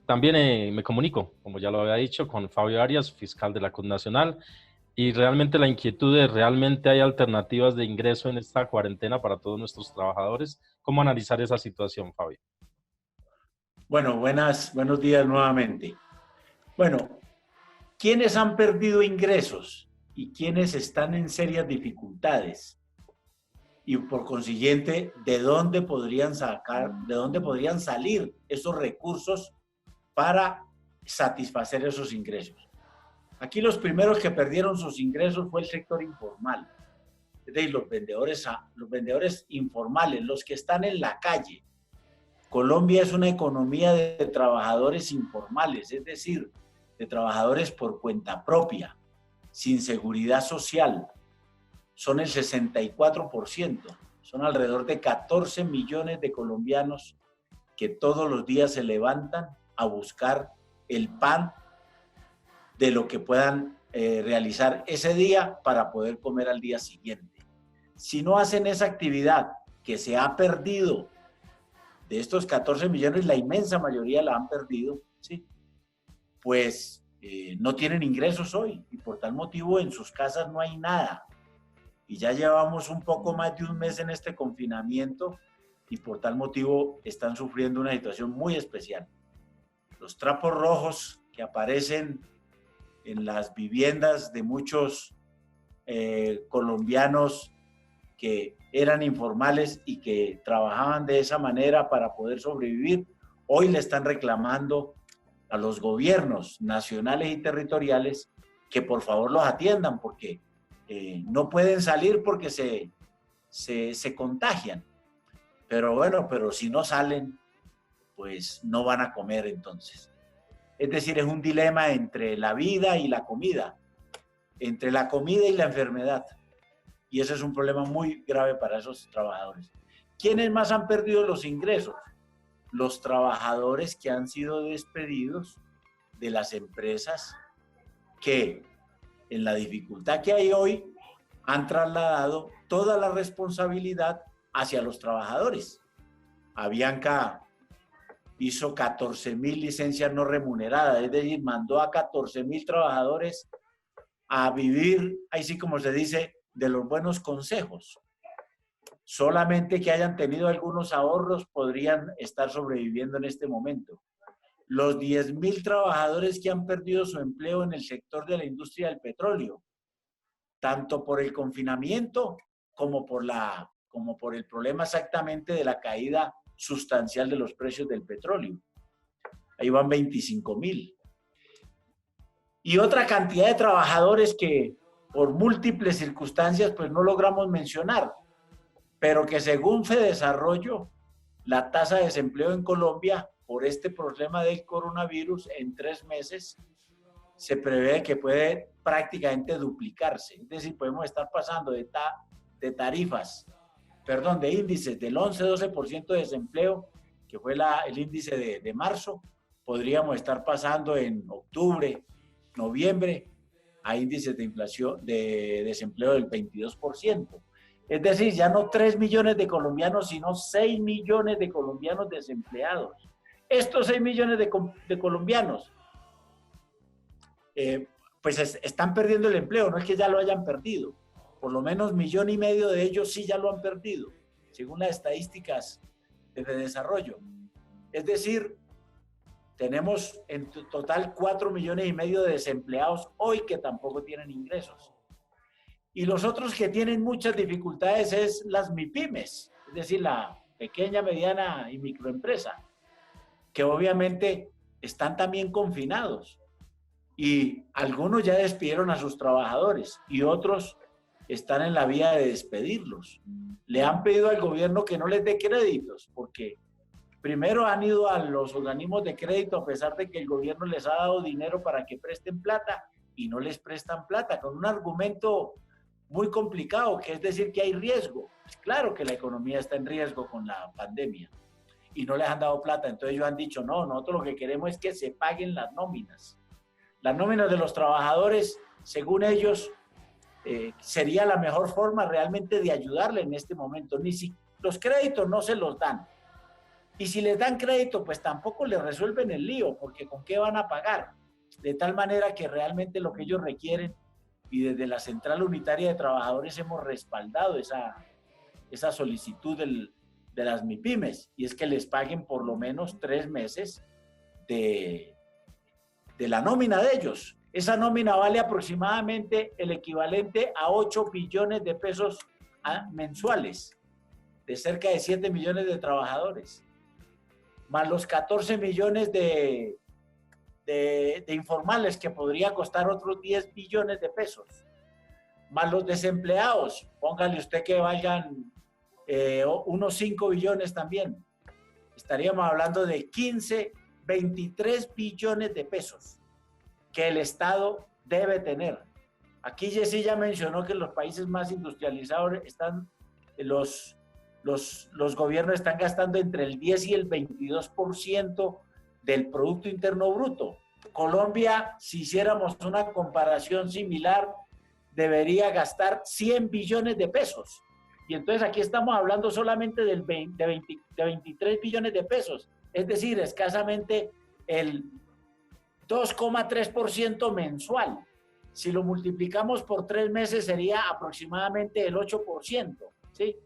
También me comunico, como ya lo había dicho, con Fabio Arias, fiscal de la Nacional, y realmente la inquietud de realmente hay alternativas de ingreso en esta cuarentena para todos nuestros trabajadores. ¿Cómo analizar esa situación, Fabio? Bueno, buenos días nuevamente. Bueno, ¿quiénes han perdido ingresos y quiénes están en serias dificultades? Y por consiguiente, de dónde podrían salir esos recursos para satisfacer esos ingresos? Aquí los primeros que perdieron sus ingresos fue el sector informal, es decir, los vendedores informales, los que están en la calle. Colombia es una economía de trabajadores informales, es decir, de trabajadores por cuenta propia, sin seguridad social. Son el 64%, son alrededor de 14 millones de colombianos que todos los días se levantan a buscar el pan de lo que puedan realizar ese día para poder comer al día siguiente. Si no hacen esa actividad que se ha perdido, de estos 14 millones, la inmensa mayoría la han perdido, ¿sí? Pues no tienen ingresos hoy y por tal motivo en sus casas no hay nada. Y ya llevamos un poco más de un mes en este confinamiento y por tal motivo están sufriendo una situación muy especial. Los trapos rojos que aparecen en las viviendas de muchos colombianos que eran informales y que trabajaban de esa manera para poder sobrevivir, hoy le están reclamando a los gobiernos nacionales y territoriales que por favor los atiendan porque no pueden salir porque se contagian. Pero bueno, pero si no salen, pues no van a comer entonces. Es decir, es un dilema entre la vida y la comida, entre la comida y la enfermedad. Y ese es un problema muy grave para esos trabajadores. ¿Quiénes más han perdido los ingresos? Los trabajadores que han sido despedidos de las empresas que en la dificultad que hay hoy han trasladado toda la responsabilidad hacia los trabajadores. Avianca hizo 14,000 licencias no remuneradas, es decir, mandó a 14,000 trabajadores a vivir, ahí sí como se dice, de los buenos consejos. Solamente que hayan tenido algunos ahorros podrían estar sobreviviendo en este momento. Los 10,000 trabajadores que han perdido su empleo en el sector de la industria del petróleo, tanto por el confinamiento como por el problema exactamente de la caída sustancial de los precios del petróleo. Ahí van 25,000. Y otra cantidad de trabajadores que por múltiples circunstancias pues no logramos mencionar, pero que según Fedesarrollo, la tasa de desempleo en Colombia por este problema del coronavirus en 3 meses se prevé que puede prácticamente duplicarse. Es decir, podemos estar pasando de índices del 11-12% de desempleo, que fue el índice de marzo, podríamos estar pasando en octubre, noviembre, a índices de inflación, de desempleo del 22%. Es decir, ya no 3 millones de colombianos, sino 6 millones de colombianos desempleados. Estos 6 millones de colombianos, pues están perdiendo el empleo, no es que ya lo hayan perdido. Por lo menos 1,5 millones de ellos sí ya lo han perdido, según las estadísticas de desarrollo. Es decir, tenemos en total 4,5 millones de desempleados hoy que tampoco tienen ingresos. Y los otros que tienen muchas dificultades es las MIPYMES, es decir, la pequeña, mediana y microempresa, que obviamente están también confinados. Y algunos ya despidieron a sus trabajadores y otros están en la vía de despedirlos. Le han pedido al gobierno que no les dé créditos, porque primero han ido a los organismos de crédito a pesar de que el gobierno les ha dado dinero para que presten plata y no les prestan plata, con un argumento muy complicado, que es decir que hay riesgo. Pues claro que la economía está en riesgo con la pandemia y no les han dado plata. Entonces ellos han dicho, no, nosotros lo que queremos es que se paguen las nóminas. Las nóminas de los trabajadores, según ellos, sería la mejor forma realmente de ayudarle en este momento. Ni si los créditos no se los dan. Y si les dan crédito, pues tampoco les resuelven el lío, porque ¿con qué van a pagar? De tal manera que realmente lo que ellos requieren, y desde la Central Unitaria de Trabajadores hemos respaldado esa solicitud de las MIPYMES, y es que les paguen por lo menos 3 meses de la nómina de ellos. Esa nómina vale aproximadamente el equivalente a 8 billones de pesos mensuales, de cerca de 7 millones de trabajadores, más los 14 millones de informales, que podría costar otros 10 billones de pesos, más los desempleados, póngale usted que valgan unos 5 billones también. Estaríamos hablando de 15, 23 billones de pesos que el Estado debe tener. Aquí Jessy ya mencionó que los países más industrializados están, los gobiernos están gastando entre el 10 y el 22% del Producto Interno Bruto. Colombia, si hiciéramos una comparación similar, debería gastar 100 billones de pesos. Y entonces aquí estamos hablando solamente de 23 billones de pesos, es decir, escasamente el 2,3% mensual. Si lo multiplicamos por 3 meses sería aproximadamente el 8%, ¿sí?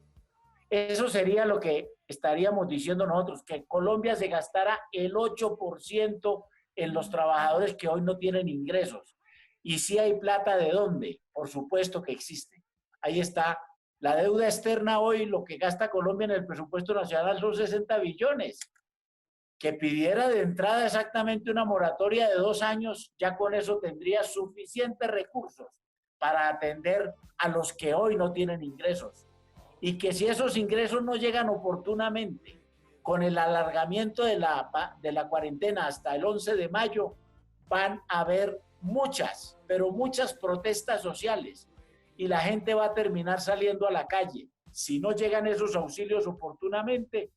Eso sería lo que estaríamos diciendo nosotros, que Colombia se gastara el 8% en los trabajadores que hoy no tienen ingresos. Y si hay plata, ¿de dónde? Por supuesto que existe. Ahí está. La deuda externa hoy, lo que gasta Colombia en el presupuesto nacional son 60 billones. Que pidiera de entrada exactamente una moratoria de 2 años, ya con eso tendría suficientes recursos para atender a los que hoy no tienen ingresos. Y que si esos ingresos no llegan oportunamente, con el alargamiento de la cuarentena hasta el 11 de mayo, van a haber muchas, pero muchas protestas sociales. Y la gente va a terminar saliendo a la calle, si no llegan esos auxilios oportunamente,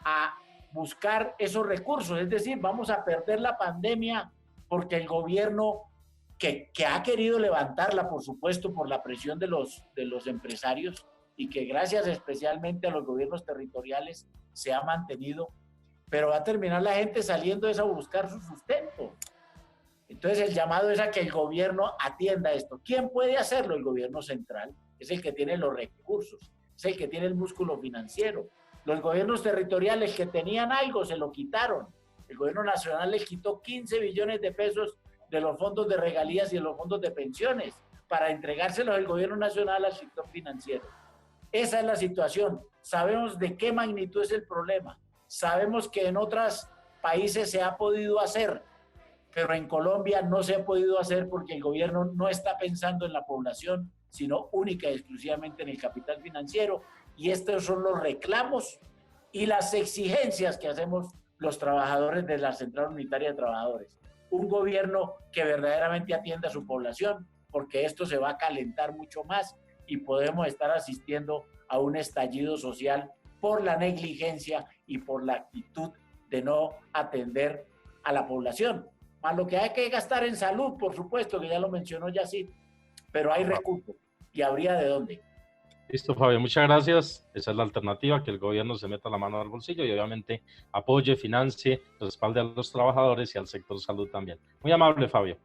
a buscar esos recursos. Es decir, vamos a perder la pandemia porque el gobierno, que ha querido levantarla, por supuesto, por la presión de los empresarios, y que gracias especialmente a los gobiernos territoriales se ha mantenido, pero va a terminar la gente saliendo a buscar su sustento. Entonces el llamado es a que el gobierno atienda esto. ¿Quién puede hacerlo? El gobierno central. Es el que tiene los recursos, es el que tiene el músculo financiero. Los gobiernos territoriales que tenían algo se lo quitaron. El gobierno nacional les quitó 15 billones de pesos de los fondos de regalías y de los fondos de pensiones para entregárselos el gobierno nacional al sector financiero. Esa es la situación. Sabemos de qué magnitud es el problema. Sabemos que en otros países se ha podido hacer, pero en Colombia no se ha podido hacer porque el gobierno no está pensando en la población, sino única y exclusivamente en el capital financiero. Y estos son los reclamos y las exigencias que hacemos los trabajadores de la Central Unitaria de Trabajadores. Un gobierno que verdaderamente atienda a su población, porque esto se va a calentar mucho más y podemos estar asistiendo a un estallido social por la negligencia y por la actitud de no atender a la población. Más lo que hay que gastar en salud, por supuesto, que ya lo mencionó Yacid, pero hay recursos y habría de dónde. Listo, Fabio, muchas gracias. Esa es la alternativa, que el gobierno se meta la mano al bolsillo y obviamente apoye, financie, respalde a los trabajadores y al sector salud también. Muy amable, Fabio.